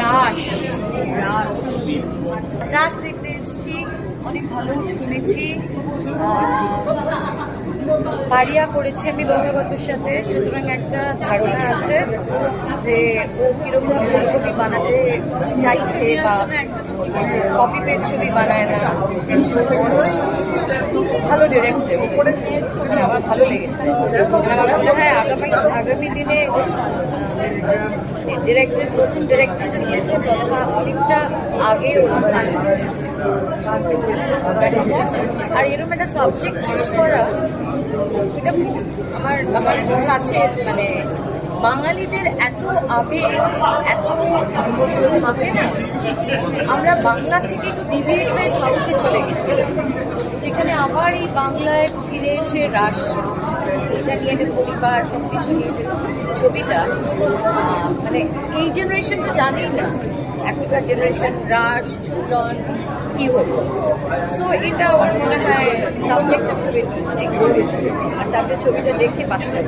রাশ রাশ রাশ দেখতে এসেছি, অনেক ভালো শুনেছি। পারিয়া করেছি আমি রোজাগতর সাথে, সুতরাং একটা ধারণা আছে যে ও কিরকম ছবি বানাতে চাইছে বা কপি পেস্ট ছবি বানায় না। ভালো ডিরেক্টর, মানে আমার ভালো লেগেছে। আমার মনে হয় আগামী দিনে ডিরেক্টর, নতুন ডিরেক্টরদের মতো তথা অনেকটা আগে ওর স্থান। আর এরকম একটা সাবজেক্ট চুজ করা, এটা আমার আমার কাছে মানে বাঙালিদের এত আবেগ, এত থাকে না। আমরা বাংলা থেকে একটু ডিভিয়েট হয়ে সাউথে চলে গেছি, সেখানে আবার এই বাংলায় ফিরে এসে রাস, এটা নিয়ে একটা পরিবার সব কিছু নিয়ে যে ছবিটা, মানে এই জেনারেশনটা জানেই না এখনকার জেনারেশন রাজ ছুটন কি হতো। সো এটা আমার মনে হয় সাবজেক্টটা খুব ইন্টারেস্টিং, আর তারপরে ছবিটা দেখতে বাচ্চা